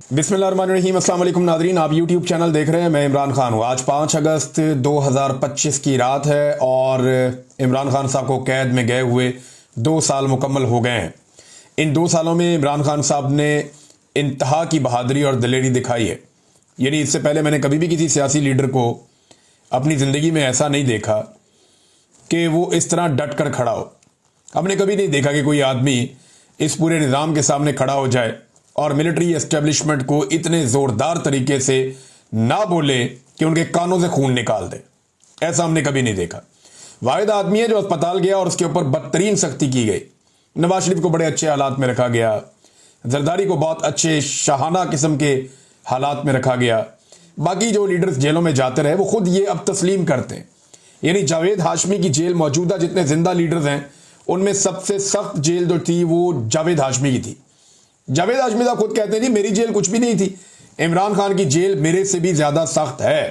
बिस्मिल्लाहिर्रहमानिर्रहीम। अस्सलाम वालेकुम नादरीन, आप यूट्यूब चैनल देख रहे हैं। मैं इमरान खान हूँ। आज 5 अगस्त 2025 की रात है और इमरान खान साहब को कैद में गए हुए 2 साल मुकम्मल हो गए हैं। इन 2 सालों में इमरान खान साहब ने इंतहा की बहादुरी और दिलेरी दिखाई है। यानी इससे पहले मैंने कभी भी किसी सियासी लीडर को अपनी ज़िंदगी में ऐसा नहीं देखा कि वो इस तरह डट कर खड़ा हो। हमने कभी नहीं देखा कि कोई आदमी इस पूरे निज़ाम के सामने खड़ा हो जाए और मिलिट्री एस्टेब्लिशमेंट को इतने ज़ोरदार तरीके से ना बोले कि उनके कानों से खून निकाल दे। ऐसा हमने कभी नहीं देखा। वाहिद आदमी है जो अस्पताल गया और उसके ऊपर बदतरीन सख्ती की गई। नवाज शरीफ को बड़े अच्छे हालात में रखा गया, जरदारी को बहुत अच्छे शाहाना किस्म के हालात में रखा गया। बाकी जो लीडर्स जेलों में जाते रहे वो खुद ये अब तस्लीम करते हैं। यानी जावेद हाशमी की जेल मौजूदा जितने जिंदा लीडर्स हैं उनमें सबसे सख्त जेल जो थी वो जावेद हाशमी की थी। जावेद हाशमी साहब खुद कहते हैं जी मेरी जेल कुछ भी नहीं थी, इमरान खान की जेल मेरे से भी ज्यादा सख्त है।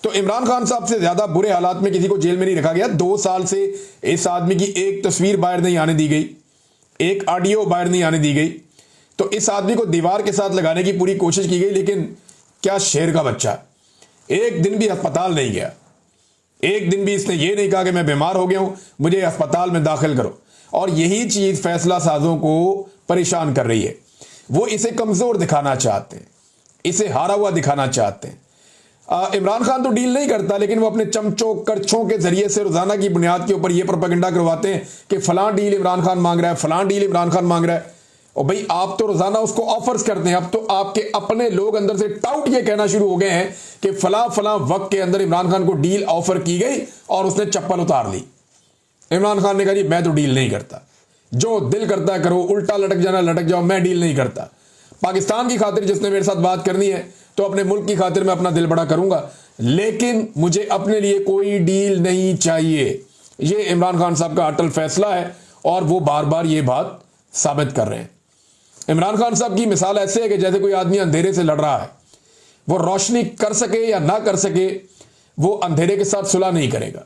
तो इमरान खान साहब से ज्यादा बुरे हालात में किसी को जेल में नहीं रखा गया। 2 साल से इस आदमी की एक तस्वीर बाहर नहीं आने दी गई, एक ऑडियो बाहर नहीं आने दी गई। तो इस आदमी को दीवार के साथ लगाने की पूरी कोशिश की गई, लेकिन क्या शेर का बच्चा, एक दिन भी अस्पताल नहीं गया। एक दिन भी इसने ये नहीं कहा कि मैं बीमार हो गया हूं, मुझे अस्पताल में दाखिल करो। और यही चीज फैसला साजों को परेशान कर रही है। वो इसे कमजोर दिखाना चाहते हैं, इसे हारा हुआ दिखाना चाहते हैं। इमरान खान तो डील नहीं करता, लेकिन वो अपने चमचों करछों के जरिए से रोजाना की बुनियाद के ऊपर ये प्रोपेगेंडा करवाते हैं कि फलां डील इमरान खान मांग रहा है, फलां डील इमरान खान मांग रहा है। और भाई आप तो रोजाना उसको ऑफर्स करते हैं। अब तो आपके अपने लोग अंदर से टाउट ये कहना शुरू हो गए हैं कि फला फला वक्त के अंदर इमरान खान को डील ऑफर की गई और उसने चप्पल उतार ली। इमरान खान ने कहा जी मैं तो डील नहीं करता, जो दिल करता है करो, उल्टा लटक जाना लटक जाओ, मैं डील नहीं करता। पाकिस्तान की खातिर जिसने मेरे साथ बात करनी है तो अपने मुल्क की खातिर मैं अपना दिल बड़ा करूंगा, लेकिन मुझे अपने लिए कोई डील नहीं चाहिए। ये इमरान खान साहब का अटल फैसला है और वो बार बार ये बात साबित कर रहे हैं। इमरान खान साहब की मिसाल ऐसे है कि जैसे कोई आदमी अंधेरे से लड़ रहा है, वो रोशनी कर सके या ना कर सके, वो अंधेरे के साथ सुलह नहीं करेगा।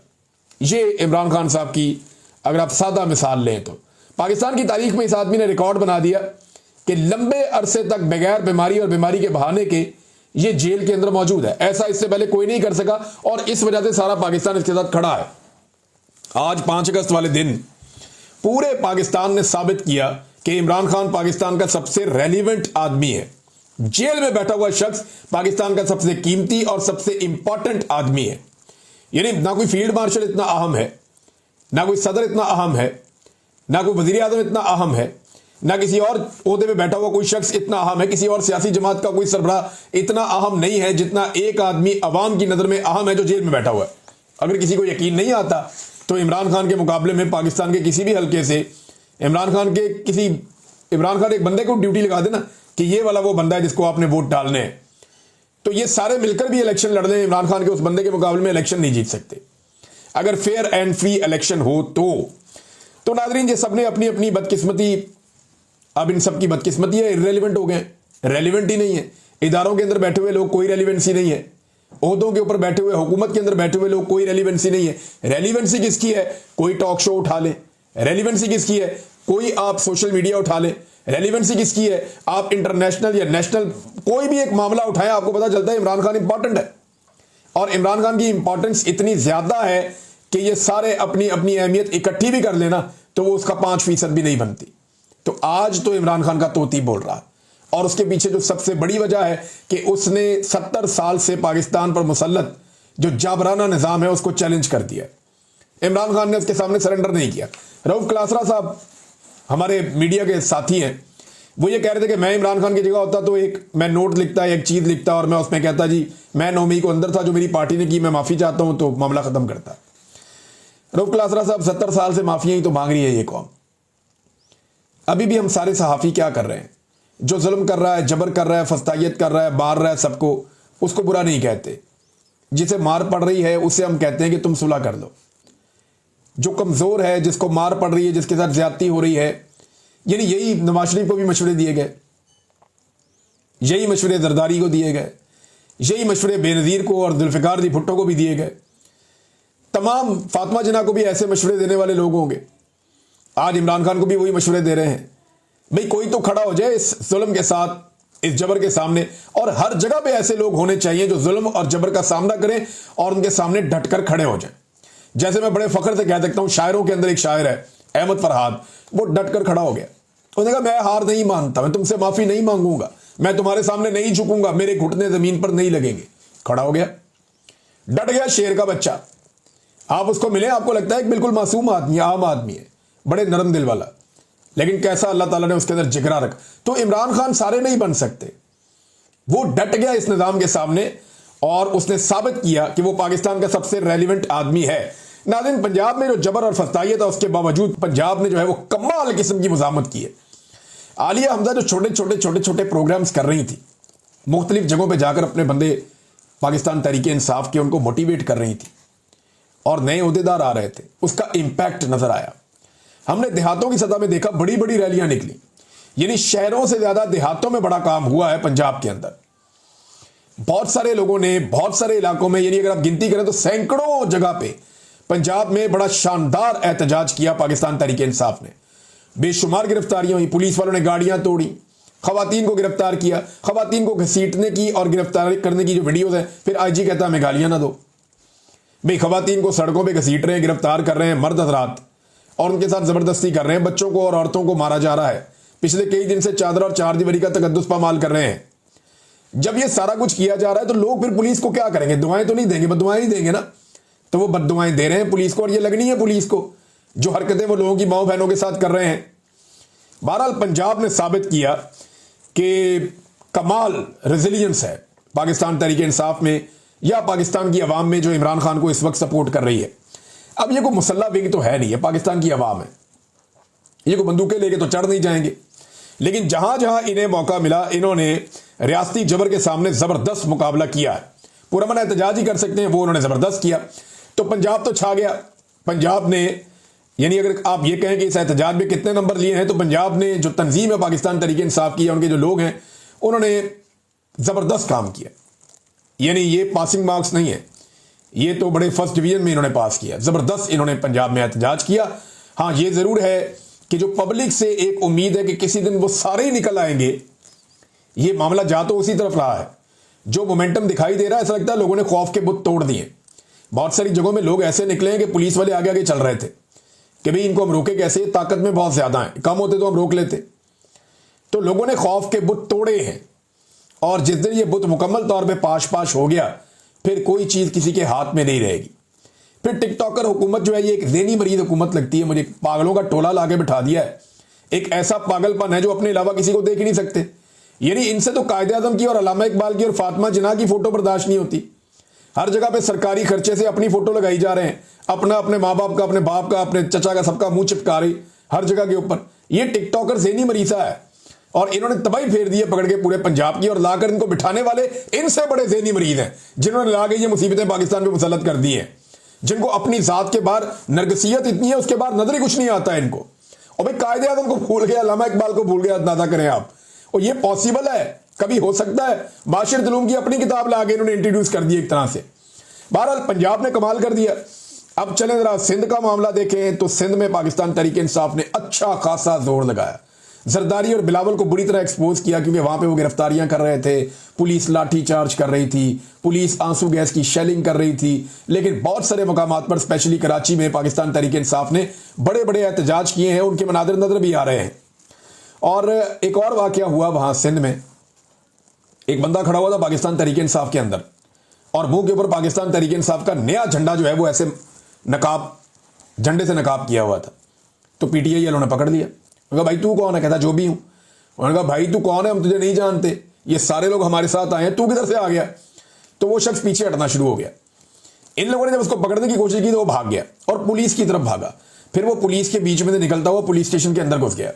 ये इमरान खान साहब की अगर आप सादा मिसाल लें तो पाकिस्तान की तारीख में इस आदमी ने रिकॉर्ड बना दिया कि लंबे अरसे तक बगैर बीमारी और बीमारी के बहाने के ये जेल के अंदर मौजूद है। ऐसा इससे पहले कोई नहीं कर सका और इस वजह से सारा पाकिस्तान इसके साथ खड़ा है। आज 5 अगस्त वाले दिन पूरे पाकिस्तान ने साबित किया कि इमरान खान पाकिस्तान का सबसे रेलिवेंट आदमी है। जेल में बैठा हुआ शख्स पाकिस्तान का सबसे कीमती और सबसे इंपॉर्टेंट आदमी है। यानी ना कोई फील्ड मार्शल इतना अहम है, ना कोई सदर इतना अहम है, ना कोई वजीर आजम इतना अहम है, ना किसी और ओहदे में बैठा हुआ कोई शख्स इतना अहम है, किसी और सियासी जमात का कोई सरबराह इतना अहम नहीं है जितना एक आदमी अवाम की नजर में अहम है जो जेल में बैठा हुआ है। अगर किसी को यकीन नहीं आता तो इमरान खान के मुकाबले में पाकिस्तान के किसी भी हल्के से इमरान खान एक बंदे को ड्यूटी लगा देना कि ये वाला वो बंदा है जिसको आपने वोट डालने हैं, तो ये सारे मिलकर भी इलेक्शन लड़ रहे हैं, इमरान खान के उस बंदे के मुकाबले में इलेक्शन नहीं जीत सकते अगर फेयर एंड फ्री इलेक्शन हो तो नाजरीन ये सबने अपनी अपनी बदकिस्मती, अब इन सब की बदकिस्मती है, इररेलेवेंट हो गए, रेलिवेंट ही नहीं है। इदारों के अंदर बैठे हुए लोग कोई रेलिवेंसी नहीं है, ओहदों के ऊपर बैठे हुए हुकूमत के अंदर बैठे हुए लोग कोई रेलिवेंसी नहीं है। रेलिवेंसी किसकी है? कोई टॉक शो उठा ले। रेलिवेंसी किसकी है? कोई आप सोशल मीडिया उठा ले। रेलिवेंसी किसकी है? आप इंटरनेशनल या नेशनल कोई भी एक मामला उठाएं, आपको पता चलता है इमरान खान इंपॉर्टेंट है। और इमरान खान की इंपॉर्टेंस इतनी ज्यादा है कि ये सारे अपनी अपनी अहमियत इकट्ठी भी कर लेना तो वो उसका 5% भी नहीं बनती। तो आज तो इमरान खान का तोती बोल रहा है और उसके पीछे जो सबसे बड़ी वजह है कि उसने 70 साल से पाकिस्तान पर मुसल्लत जो जाबराना निजाम है उसको चैलेंज कर दिया। इमरान खान ने उसके सामने सरेंडर नहीं किया। रऊफ क्लासरा साहब हमारे मीडिया के साथी हैं, वो ये कह रहे थे कि मैं इमरान खान की जगह होता तो मैं नोट लिखता, एक चीज लिखता और मैं उसमें कहता जी मैं 9 मई को अंदर था, जो मेरी पार्टी ने की, मैं माफी चाहता हूं, तो मामला खत्म करता। रऊफ क्लासरा साहब 70 साल से माफिया ही तो मांग रही है ये कौम। अभी भी हम सारे सहाफी क्या कर रहे हैं? जो जुल्म कर रहा है, जबर कर रहा है, फस्तायत कर रहा है, मार रहा है सबको, उसको बुरा नहीं कहते। जिसे मार पड़ रही है उसे हम कहते हैं कि तुम सुलह कर लो। जो कमजोर है, जिसको मार पड़ रही है, जिसके साथ ज्यादती हो रही है, यानी यही नवाज शरीफ को भी मशवरे दिए गए, यही मशवरे जरदारी को दिए गए, यही मशवरे बेनज़ीर को और जुल्फ़िकार अली भुट्टो को भी दिए गए। तमाम फातिमा जिन्ना को भी ऐसे मशवरे देने वाले लोग होंगे। आज इमरान खान को भी वही मशवरे दे रहे हैं। भाई कोई तो खड़ा हो जाए इस जुल्म के साथ, इस जबर के सामने। और हर जगह पे ऐसे लोग होने चाहिए जो जुल्म और जबर का सामना करें और उनके सामने डटकर खड़े हो जाएं। जैसे मैं बड़े फख्र से कह सकता हूं, शायरों के अंदर एक शायर है अहमद फरहाद, वो डटकर खड़ा हो गया। उसने कहा मैं हार नहीं मानता, मैं तुमसे माफी नहीं मांगूंगा, मैं तुम्हारे सामने नहीं झुकूंगा, मेरे घुटने जमीन पर नहीं लगेंगे। खड़ा हो गया, डट गया, शेर का बच्चा। आप उसको मिले, आपको लगता है कि बिल्कुल मासूम आदमी, आम आदमी है, बड़े नरम दिल वाला, लेकिन कैसा अल्लाह ताला ने उसके अंदर जिगरा रखा। तो इमरान खान सारे नहीं बन सकते। वो डट गया इस निजाम के सामने और उसने साबित किया कि वो पाकिस्तान का सबसे रेलिवेंट आदमी है। नाज़रीन, पंजाब में जो जबर और फस्ताई था, उसके बावजूद पंजाब ने जो है वो कमाल किस्म की मुजामत की है। आलिया हमजा जो छोटे छोटे प्रोग्राम्स कर रही थी, मुख्तलिफ जगहों पर जाकर अपने बंदे पाकिस्तान तहरीके इंसाफ के उनको मोटिवेट कर रही थी और नए अहदेदार आ रहे थे, उसका इंपैक्ट नजर आया। हमने देहातों की सतह में देखा, बड़ी बड़ी रैलियां निकली, यानी शहरों से ज्यादा देहातों में बड़ा काम हुआ है पंजाब के अंदर। बहुत सारे लोगों ने बहुत सारे इलाकों में, यानी अगर आप गिनती करें तो सैकड़ों जगह पे पंजाब में बड़ा शानदार एहतजाज किया पाकिस्तान तहरीके इंसाफ ने। बेशुमार गिरफ्तारियां हुई, पुलिस वालों ने गाड़ियां तोड़ी, खवातीन को गिरफ्तार किया, खवातीन को घसीटने की और गिरफ्तार करने की जो वीडियोज है, फिर आईजी कहता है हमें गालियां ना दो। भाई खवातीन को सड़कों पे घसीट रहे हैं, गिरफ्तार कर रहे हैं मर्द हजरात, और उनके साथ जबरदस्ती कर रहे हैं, बच्चों को और औरतों को मारा जा रहा है। पिछले कई दिन से चादर और चार दीवारी का तकद्दुस पामाल कर रहे हैं। जब ये सारा कुछ किया जा रहा है तो लोग फिर पुलिस को क्या करेंगे? दुआएं तो नहीं देंगे, बददुआएं ही देंगे ना। तो वो बददुआएं दे रहे हैं पुलिस को, और ये लगनी है पुलिस को जो हरकतें वो लोगों की माओ बहनों के साथ कर रहे हैं। बहरहाल पंजाब ने साबित किया कि कमाल रेजिलियंस है पाकिस्तान तहरीके इंसाफ में या पाकिस्तान की अवाम में जो इमरान खान को इस वक्त सपोर्ट कर रही है। अब ये कोई मुसल्ला विंग तो है नहीं, है पाकिस्तान की अवाम है, ये कोई बंदूकें लेके तो चढ़ नहीं जाएंगे। लेकिन जहां जहां इन्हें मौका मिला, इन्होंने रियासती जबर के सामने जबरदस्त मुकाबला किया है। पूरा मना एहतजाज ही कर सकते हैं, वो उन्होंने जबरदस्त किया। तो पंजाब तो छा गया। पंजाब ने, यानी अगर आप ये कहें कि इस एहतजाज में कितने नंबर लिए हैं, तो पंजाब ने जो तंजीम है पाकिस्तान तहरीके इंसाफ की, उनके जो लोग हैं, उन्होंने जबरदस्त काम किया। यानी ये पासिंग मार्क्स नहीं है, ये तो बड़े फर्स्ट डिवीजन में इन्होंने पास किया। जबरदस्त इन्होंने पंजाब में एहतजाज किया। हाँ, ये जरूर है कि जो पब्लिक से एक उम्मीद है कि किसी दिन वो सारे ही निकल आएंगे, ये मामला जा तो उसी तरफ रहा है। जो मोमेंटम दिखाई दे रहा है, ऐसा लगता है लोगों ने खौफ के बुत तोड़ दिए। बहुत सारी जगहों में लोग ऐसे निकले हैं कि पुलिस वाले आगे आगे चल रहे थे कि भाई इनको हम रोके कैसे, ताकत में बहुत ज्यादा है, कम होते तो हम रोक लेते। तो लोगों ने खौफ के बुत तोड़े हैं, और जिस दिन ये बुत मुकम्मल तौर पे पाश हो गया, फिर कोई चीज किसी के हाथ में नहीं रहेगी। फिर टिकटॉकर हुकूमत जो है, ये एक ज़हनी मरीज हुकूमत लगती है मुझे। पागलों का टोला लाके बिठा दिया है। एक ऐसा पागलपन है जो अपने अलावा किसी को देख ही नहीं सकते। यानी इनसे तो कायदे आज़म की और अल्लामा इकबाल की और फातिमा जिन्ना की फोटो बर्दाश्त नहीं होती। हर जगह पे सरकारी खर्चे से अपनी फोटो लगाई जा रहे हैं, अपना अपने माँ बाप का, अपने बाप का, अपने चचा का, सबका मुंह चिपका रही हर जगह के ऊपर। ये टिकटॉकर ज़हनी मरीजा है, और इन्होंने तबाही फेर दी है पकड़ के पूरे पंजाब की, और लाकर इनको बिठाने वाले इनसे बड़े ज़हनी मरीज हैं, जिन्होंने ला के ये मुसीबतें पाकिस्तान पे मुसल्लत कर दी हैं, जिनको अपनी जात के बाहर नरगसियत इतनी है, उसके बाद नजर ही कुछ नहीं आता है इनको। और भाई कायदे आज़म को भूल गया, अल्लामा इकबाल को भूल गया, अंदाजा करें आप। और ये पॉसिबल है, कभी हो सकता है? बाशिर जुलूम की अपनी किताब ला के इन्होंने इंट्रोड्यूस कर दी एक तरह से। बहरहाल पंजाब ने कमाल कर दिया। अब चलें जरा सिंध का मामला देखें, तो सिंध में पाकिस्तान तहरीके इंसाफ ने अच्छा खासा जोर लगाया। जरदारी और बिलावल को बुरी तरह एक्सपोज किया, क्योंकि वहां पे वो गिरफ्तारियां कर रहे थे, पुलिस लाठी चार्ज कर रही थी, पुलिस आंसू गैस की शेलिंग कर रही थी। लेकिन बहुत सारे मकामात पर, स्पेशली कराची में, पाकिस्तान तहरीके इंसाफ ने बड़े बड़े एहतजाज किए हैं, उनके मनादिर नजर भी आ रहे हैं। और एक और वाकया हुआ वहां सिंध में, एक बंदा खड़ा हुआ था पाकिस्तान तहरीके इंसाफ के अंदर, और मुंह के ऊपर पाकिस्तान तहरीके इंसाफ का नया झंडा जो है वो ऐसे नकाब, झंडे से नकाब किया हुआ था। तो पीटीआई वालों ने पकड़ लिया। उन्होंने कहा भाई तू कौन है? कहता जो भी हूं। उन्होंने कहा भाई तू कौन है, हम तुझे नहीं जानते, ये सारे लोग हमारे साथ आए हैं, तू किधर से आ गया? तो वो शख्स पीछे हटना शुरू हो गया। इन लोगों ने जब उसको पकड़ने की कोशिश की तो वो भाग गया और पुलिस की तरफ भागा। फिर वो पुलिस के बीच में से निकलता हुआ पुलिस स्टेशन के अंदर घुस गया।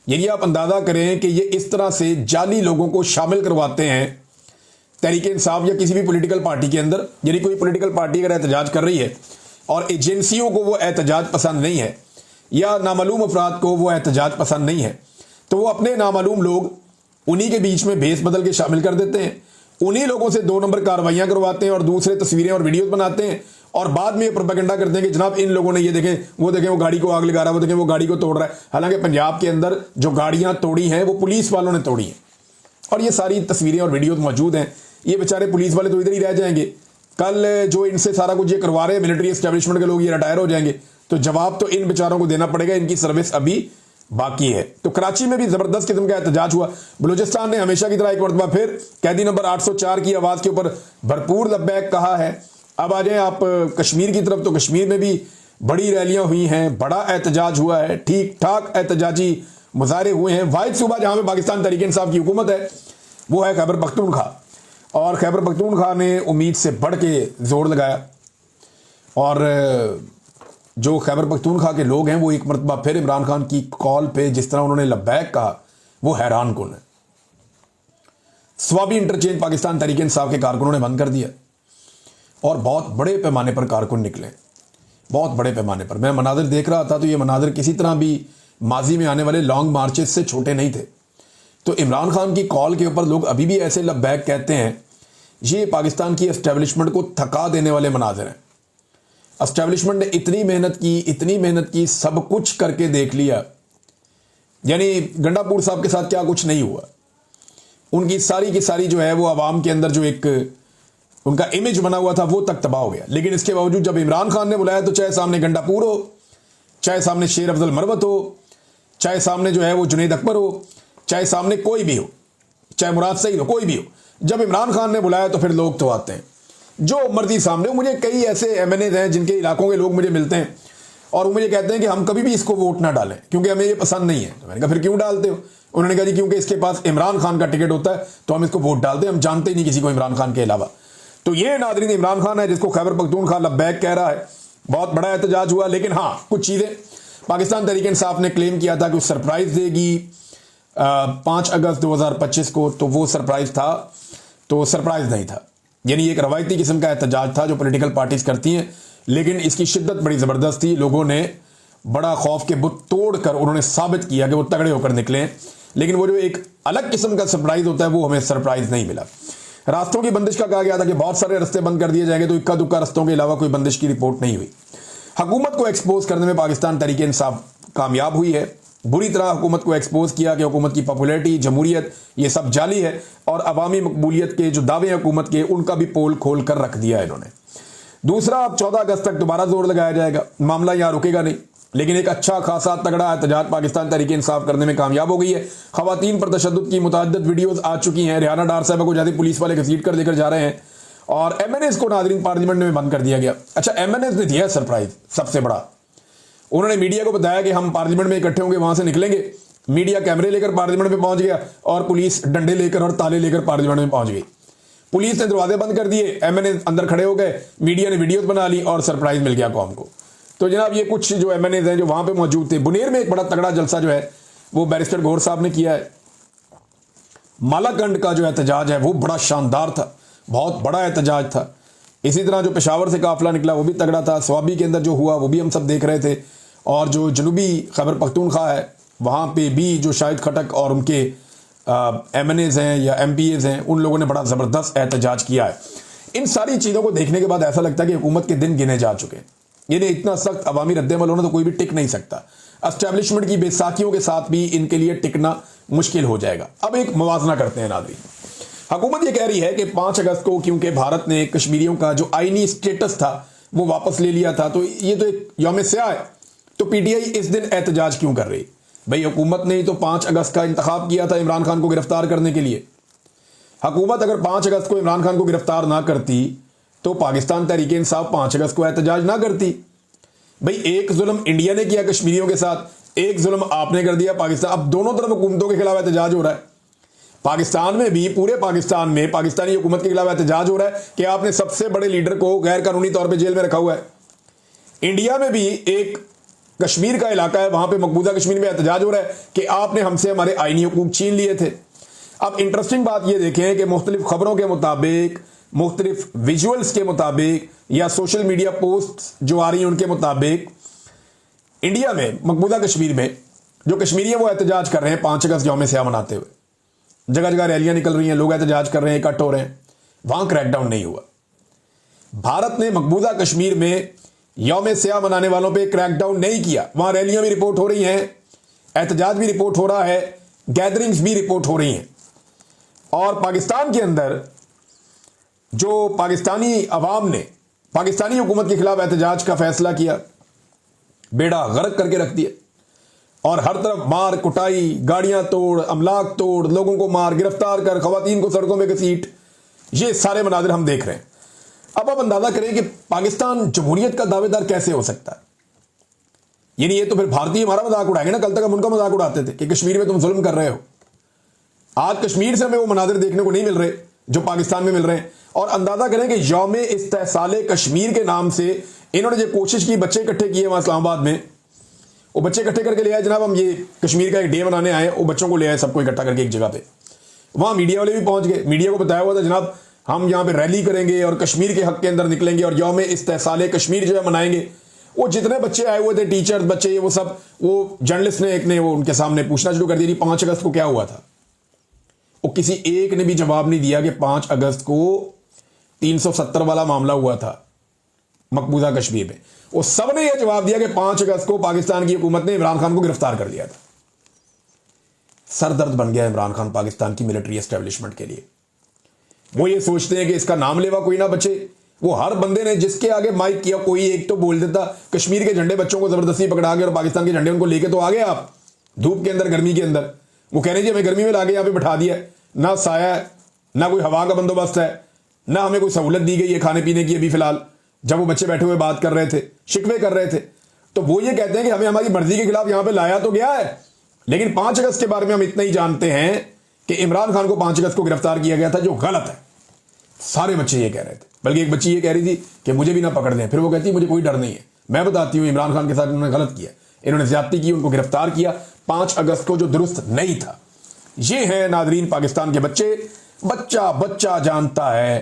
यानी आप अंदाजा करें कि ये इस तरह से जाली लोगों को शामिल करवाते हैं तहरीके इंसाफ या किसी भी पॉलिटिकल पार्टी के अंदर। यानी कोई पॉलिटिकल पार्टी अगर एहतजाज कर रही है और एजेंसियों को वो एहतजाज पसंद नहीं है, या नामालूम अफराद को वो एहतजाज पसंद नहीं है, तो वो अपने नामालूम लोग उन्हीं के बीच में भेस बदल के शामिल कर देते हैं, उन्हीं लोगों से 2 नंबर कार्रवाइयां करवाते हैं और दूसरे तस्वीरें और वीडियोस बनाते हैं, और बाद में ये प्रोपेगेंडा करते हैं कि जनाब इन लोगों ने ये देखें वो गाड़ी को आग लगा रहा है, वो देखें वो गाड़ी को तोड़ रहा है। हालांकि पंजाब के अंदर जो गाड़ियां तोड़ी हैं वो पुलिस वालों ने तोड़ी हैं, और ये सारी तस्वीरें और वीडियो मौजूद हैं। ये बेचारे पुलिस वाले तो इधर ही रह जाएंगे, कल जो इनसे सारा कुछ ये करवा रहे हैं मिलिट्री एस्टेब्लिशमेंट के लोग, ये रिटायर हो जाएंगे, तो जवाब तो इन बेचारों को देना पड़ेगा, इनकी सर्विस अभी बाकी है। तो कराची में भी जबरदस्त किस्म का एहतजाज हुआ। बलूचिस्तान ने हमेशा की तरह एक मरतबा फिर कैदी नंबर 804 की आवाज के ऊपर भरपूर लब्बैक कहा है। अब आ जाए आप कश्मीर की तरफ, तो कश्मीर में भी बड़ी रैलियां हुई हैं, बड़ा एहतजाज हुआ है, ठीक ठाक एहतजाजी मुजाहरे हुए हैं। वाहिद सूबा जहां पे पाकिस्तान तहरीक इंसाफ की हुकूमत है वो है खैबर पख्तूनख्वा, और खैबर पख्तूनख्वा ने उम्मीद से बढ़ के जोर लगाया, और जो खैबर पख्तूनख्वा के लोग हैं वो एक मरतबा फिर इमरान खान की कॉल पे जिस तरह उन्होंने लब्बैक कहा वो हैरान कुन है। स्वाबी इंटरचेंज पाकिस्तान तहरीक इंसाफ के कारकुनों ने बंद कर दिया, और बहुत बड़े पैमाने पर कारकुन निकले, बहुत बड़े पैमाने पर। मैं मनाजिर देख रहा था तो ये मनाजिर किसी तरह भी माजी में आने वाले लॉन्ग मार्चेस से छोटे नहीं थे। तो इमरान खान की कॉल के ऊपर लोग अभी भी ऐसे लब्बैक कहते हैं, ये पाकिस्तान की एस्टेब्लिशमेंट को थका देने वाले मनाजिर हैं। एस्टेब्लिशमेंट ने इतनी मेहनत की, सब कुछ करके देख लिया, यानी गंडापुर साहब के साथ क्या कुछ नहीं हुआ। उनकी सारी की सारी जो है वो आवाम के अंदर जो एक उनका इमेज बना हुआ था वो तक तबाह हो गया। लेकिन इसके बावजूद जब इमरान खान ने बुलाया तो चाहे सामने गंडापुर हो, चाहे सामने शेर अफजल मरवत हो, चाहे सामने जो है वो जुनैद अकबर हो, चाहे सामने कोई भी हो, चाहे मुराद सईद हो, कोई भी हो, जब इमरान खान ने बुलाया तो फिर लोग तो आते हैं जो मर्जी सामने। मुझे कई ऐसे एमएनए हैं जिनके इलाकों के लोग मुझे मिलते हैं और वो मुझे कहते हैं कि हम कभी भी इसको वोट ना डालें क्योंकि हमें ये पसंद नहीं है। तो मैंने कहा फिर क्यों डालते हो? उन्होंने कहा जी क्योंकि इसके पास इमरान खान का टिकट होता है तो हम इसको वोट डालते हैं, हम जानते ही नहीं किसी को इमरान खान के अलावा। तो ये नादरीन इमरान खान है जिसको खैबर पख्तूनख्वा लब्बैक कह रहा है। बहुत बड़ा एहतजाज हुआ, लेकिन हाँ कुछ चीज़ें पाकिस्तान तहरीक इंसाफ ने क्लेम किया था कि वो सरप्राइज देगी 5 अगस्त 2025 को, तो वो सरप्राइज था तो सरप्राइज नहीं था। यानी एक रवायती किस्म का एहतजाज था जो पॉलिटिकल पार्टीज करती हैं, लेकिन इसकी शिद्दत बड़ी ज़बरदस्त थी। लोगों ने बड़ा खौफ के बुत तोड़ कर उन्होंने साबित किया कि वो तगड़े होकर निकले हैं। लेकिन वो जो एक अलग किस्म का सरप्राइज होता है वो हमें सरप्राइज नहीं मिला। रास्तों की बंदिश का कहा गया था कि बहुत सारे रास्ते बंद कर दिए जाएंगे, तो इक्का दुक्का रास्तों के अलावा कोई बंदिश की रिपोर्ट नहीं हुई। हुकूमत को एक्सपोज करने में पाकिस्तान तहरीक इंसाफ कामयाब हुई है। बुरी तरह हुकूमत को एक्सपोज किया कि हुकूमत की पॉपुलैरिटी, जमहूरियत ये सब जाली है, और अवामी मकबूलियत के जो दावे हुकूमत के उनका भी पोल खोल कर रख दिया है इन्होंने। दूसरा, अब 14 अगस्त तक दोबारा जोर लगाया जाएगा, मामला यहाँ रुकेगा नहीं। लेकिन एक अच्छा खासा तगड़ा एहतजाज पाकिस्तान तहरीक इंसाफ करने में कामयाब हो गई है। खवातीन पर तशद्दुद की मुतअद्दिद वीडियोज आ चुकी हैं। रिहाना डार साहबा को ज्यादा पुलिस वाले घसीट कर लेकर जा रहे हैं, और एमएनएस को नादरीन पार्लियामेंट में बंद कर दिया गया। अच्छा, एमएनएस ने दिया सरप्राइज सबसे बड़ा। उन्होंने मीडिया को बताया कि हम पार्लियामेंट में इकट्ठे होंगे, वहां से निकलेंगे। मीडिया कैमरे लेकर पार्लियामेंट में पहुंच गया और पुलिस डंडे लेकर और ताले लेकर पार्लियामेंट में पहुंच गई। पुलिस ने दरवाजे बंद कर दिए, एमएनए अंदर खड़े हो गए, मीडिया ने वीडियोस बना ली और सरप्राइज मिल गया कौम को। तो जनाब ये कुछ जो एमएनए हैं जो वहां पे मौजूद थे। बुनेर में एक बड़ा तगड़ा जलसा जो है वो बैरिस्टर गौहर साहब ने किया है। मालाकंड का जो एहतजाज है वो बड़ा शानदार था, बहुत बड़ा एहतजाज था। इसी तरह जो पेशावर से काफिला निकला वो भी तगड़ा था। स्वाबी के अंदर जो हुआ वो भी हम सब देख रहे थे, और जो जनूबी खैबर पख्तूनख्वा है वहाँ पे भी जो शाहिद खटक और उनके एमएनएज हैं या एमपीएज हैं उन लोगों ने बड़ा ज़बरदस्त एहतजाज किया है। इन सारी चीज़ों को देखने के बाद ऐसा लगता है कि हुकूमत के दिन गिने जा चुके हैं। यानी इतना सख्त अवामी रद्देमल होना तो कोई भी टिक नहीं सकता। एस्टेब्लिशमेंट की बेसाखियों के साथ भी इनके लिए टिकना मुश्किल हो जाएगा। अब एक मुवाजना करते हैं नाज़रीन। हुकूमत ये कह रही है कि 5 अगस्त को क्योंकि भारत ने कश्मीरियों का जो आईनी स्टेटस था वो वापस ले लिया था, तो ये तो एक यौम स्याह है, तो पीटीआई इस दिन एहतजाज क्यों कर रही? भाई हुकूमत ने ही तो 5 अगस्त का इंतखाब किया था इमरान खान को गिरफ्तार करने के लिए। हुकूमत अगर 5 अगस्त को इमरान खान को गिरफ्तार ना करती तो पाकिस्तान तहरीक इंसाफ 5 अगस्त को एहतजाज ना करती। भाई एक जुल्म इंडिया ने किया कश्मीरियों के साथ, एक जुल्म आपने कर दिया पाकिस्तान। अब दोनों तरफ हुकूमतों के खिलाफ एहतजाज हो रहा है। पाकिस्तान में भी, पूरे पाकिस्तान में पाकिस्तानी हुकूमत के खिलाफ एहतजाज हो रहा है कि आपने सबसे बड़े लीडर को गैर कानूनी तौर पर जेल में रखा हुआ है। इंडिया में भी एक कश्मीर का इलाका है, वहां पे मकबूजा कश्मीर में एहतजाज हो रहा है कि आपने हमसे हमारे आईनी हुकूक छीन लिए थे। अब इंटरेस्टिंग बात यह देखें कि मुख्तलिफ खबरों के मुताबिक, मुख्तलिफ विजुअल्स के मुताबिक या सोशल मीडिया पोस्ट जो आ रही हैं उनके मुताबिक, इंडिया में मकबूजा कश्मीर में जो कश्मीरी हैं वो एहतजाज कर रहे हैं 5 अगस्त यौम स्याह मनाते हुए। जगह जगह रैलियां निकल रही हैं, लोग एहतजाज कर रहे हैं, इकट्ठ हो रहे हैं। वहां क्रैकडाउन नहीं हुआ। भारत ने मकबूजा कश्मीर में यौम स्याह मनाने वालों पे क्रैकडाउन नहीं किया। वहां रैलियां भी रिपोर्ट हो रही हैं, एहतजाज भी रिपोर्ट हो रहा है, गैदरिंग्स भी रिपोर्ट हो रही हैं। और पाकिस्तान के अंदर जो पाकिस्तानी अवाम ने पाकिस्तानी हुकूमत के खिलाफ एहतजाज का फैसला किया, बेड़ा गर्क करके रख दिया और हर तरफ मार कुटाई, गाड़ियां तोड़, अमलाक तोड़, लोगों को मार, गिरफ्तार कर, खवातीन को सड़कों में घसीट, ये सारे मनाजिर हम देख रहे हैं। अब आप अंदाजा करें कि पाकिस्तान जमहूरियत का दावेदार कैसे हो सकता है। यानी ये तो फिर भारतीय हमारा मजाक उड़ाएंगे ना। कल तक हम उनका मजाक उड़ाते थे कि कश्मीर में तुम जुल्म कर रहे हो। आज कश्मीर से हमें वो मनाजिर देखने को नहीं मिल रहे जो पाकिस्तान में मिल रहे हैं। और अंदाजा करें कि यौम इस्तेहसाले कश्मीर के नाम से इन्होंने जो कोशिश की, बच्चे इकट्ठे किए वहां इस्लामाबाद में, वो बच्चे इकट्ठे करके ले आए, जनाब हम ये कश्मीर का एक डे मनाने आए, वो बच्चों को ले आए सबको इकट्ठा करके एक जगह पे। वहां मीडिया वाले भी पहुंच गए, मीडिया को बताया हुआ था जनाब हम यहां पे रैली करेंगे और कश्मीर के हक के अंदर निकलेंगे और यौम इस्तेहसाले कश्मीर जो है मनाएंगे। वो जितने बच्चे आए हुए थे, टीचर्स, बच्चे, वो सब, वो जर्नलिस्ट ने एक ने वो उनके सामने पूछना शुरू कर दिया 5 अगस्त को क्या हुआ था। वो किसी एक ने भी जवाब नहीं दिया कि 5 अगस्त को 370 वाला मामला हुआ था मकबूजा कश्मीर में। वो सब ने यह जवाब दिया कि 5 अगस्त को पाकिस्तान की हुकूमत ने इमरान खान को गिरफ्तार कर लिया था। सरदर्द बन गया इमरान खान पाकिस्तान की मिलिट्री एस्टेब्लिशमेंट के लिए। वो ये सोचते हैं कि इसका नाम लेवा कोई ना बचे। वो हर बंदे ने जिसके आगे माइक किया, कोई एक तो बोल देता, कश्मीर के झंडे बच्चों को जबरदस्ती पकड़ा के और पाकिस्तान के झंडे उनको लेके तो आ गए आप धूप के अंदर, गर्मी के अंदर। वो कह रहे जी हमें गर्मी में लाके यहां पे बैठा दिया, ना साया है, ना कोई हवा का बंदोबस्त है, ना हमें कोई सहूलत दी गई है खाने पीने की। अभी फिलहाल जब वो बच्चे बैठे हुए बात कर रहे थे, शिकवे कर रहे थे, तो वो ये कहते हैं कि हमें हमारी मर्जी के खिलाफ यहां पे लाया तो गया है, लेकिन 5 अगस्त के बारे में हम इतना ही जानते हैं कि इमरान खान को 5 अगस्त को गिरफ्तार किया गया था, जो गलत है। सारे बच्चे ये कह रहे थे, बल्कि एक बच्ची ये कह रही थी कि मुझे भी ना पकड़ दें। फिर वो कहती मुझे कोई डर नहीं है, मैं बताती हूं इमरान खान के साथ इन्होंने गलत किया, इन्होंने ज्यादती की, उनको गिरफ्तार किया 5 अगस्त को, जो दुरुस्त नहीं था। ये है नादरीन पाकिस्तान के बच्चे। बच्चा बच्चा जानता है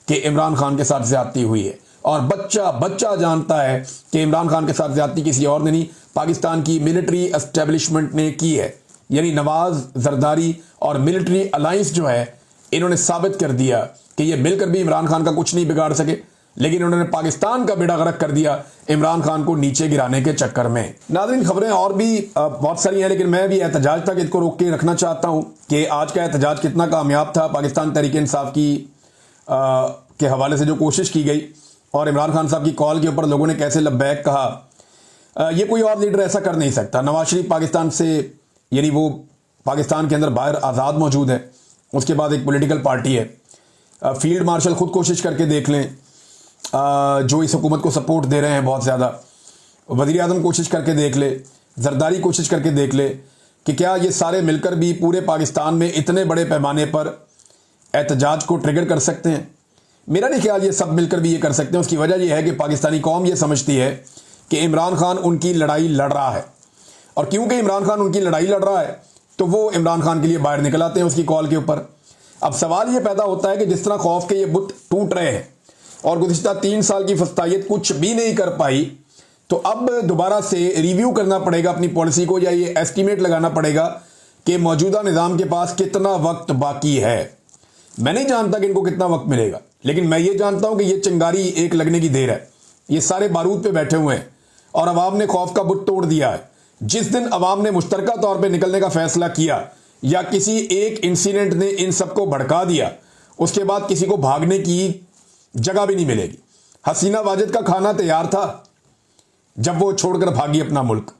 कि इमरान खान के साथ ज्यादती हुई है, और बच्चा बच्चा जानता है कि इमरान खान के साथ ज्यादती किसी और ने नहीं, पाकिस्तान की मिलिट्री एस्टेब्लिशमेंट ने की है। यानी नवाज, जरदारी और मिलिट्री अलायंस जो है, इन्होंने साबित कर दिया कि ये मिलकर भी इमरान खान का कुछ नहीं बिगाड़ सके, लेकिन उन्होंने पाकिस्तान का बेड़ा गर्क कर दिया इमरान खान को नीचे गिराने के चक्कर में। नाज़रीन, खबरें और भी बहुत सारी हैं, लेकिन मैं भी एहतजाज तक इसको रोक के रखना चाहता हूं कि आज का एहतजाज कितना कामयाब था। पाकिस्तान तहरीक-ए-इंसाफ की के हवाले से जो कोशिश की गई और इमरान खान साहब की कॉल के ऊपर लोगों ने कैसे लब्बैक कहा, ये कोई और लीडर ऐसा कर नहीं सकता। नवाज शरीफ पाकिस्तान से, यानी वो पाकिस्तान के अंदर बाहर आज़ाद मौजूद है, उसके बाद एक पॉलिटिकल पार्टी है। फील्ड मार्शल खुद कोशिश करके देख लें, जो इस हुकूमत को सपोर्ट दे रहे हैं बहुत ज़्यादा। वज़ीर आज़म कोशिश करके देख ले, जरदारी कोशिश करके देख ले कि क्या ये सारे मिलकर भी पूरे पाकिस्तान में इतने बड़े पैमाने पर एहतजाज को ट्रिगर कर सकते हैं। मेरा नहीं ख्याल ये सब मिलकर भी ये कर सकते हैं। उसकी वजह यह है कि पाकिस्तानी कौम ये समझती है कि इमरान खान उनकी लड़ाई लड़ रहा है, और क्योंकि इमरान खान उनकी लड़ाई लड़ रहा है तो वो इमरान खान के लिए बाहर निकल आते हैं उसकी कॉल के ऊपर। अब सवाल ये पैदा होता है कि जिस तरह खौफ के ये बुत टूट रहे हैं और गुज़िश्ता 3 साल की फस्तायत कुछ भी नहीं कर पाई, तो अब दोबारा से रिव्यू करना पड़ेगा अपनी पॉलिसी को, या ये एस्टीमेट लगाना पड़ेगा कि मौजूदा निज़ाम के पास कितना वक्त बाकी है। मैं नहीं जानता कि इनको कितना वक्त मिलेगा, लेकिन मैं ये जानता हूं कि ये चिंगारी एक लगने की देर है। ये सारे बारूद पे बैठे हुए हैं और अवाम ने खौफ का बुत तोड़ दिया है। जिस दिन अवाम ने मुश्तरका तौर पर निकलने का फैसला किया या किसी एक इंसिडेंट ने इन सबको भड़का दिया, उसके बाद किसी को भागने की जगह भी नहीं मिलेगी। हसीना वाजिद का खाना तैयार था जब वो छोड़कर भागी अपना मुल्क,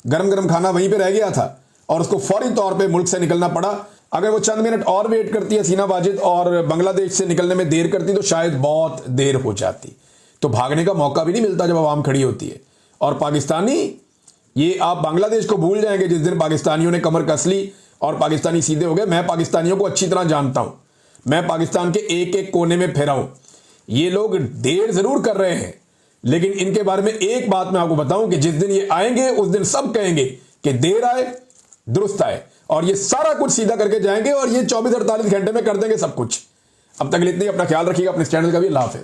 गरम गरम खाना वहीं पे रह गया था और उसको फौरी तौर पे मुल्क से निकलना पड़ा। अगर वो चंद मिनट और वेट करती हसीना वाजिद और बांग्लादेश से निकलने में देर करती तो शायद बहुत देर हो जाती। तो भागने का मौका भी नहीं मिलता जब अवाम खड़ी होती है। और पाकिस्तानी, ये आप बांग्लादेश को भूल जाएंगे जिस दिन पाकिस्तानियों ने कमर कस ली और पाकिस्तानी सीधे हो गए। मैं पाकिस्तानियों को अच्छी तरह जानता हूं, मैं पाकिस्तान के एक एक कोने में फिरा हूं। ये लोग देर जरूर कर रहे हैं, लेकिन इनके बारे में एक बात मैं आपको बताऊं कि जिस दिन ये आएंगे उस दिन सब कहेंगे कि देर आए दुरुस्त आए, और ये सारा कुछ सीधा करके जाएंगे और ये 24-48 घंटे में कर देंगे सब कुछ। अब तक इतनी अपना ख्याल रखिएगा, अपने चैनल का भी। अल्लाह हाफिज़।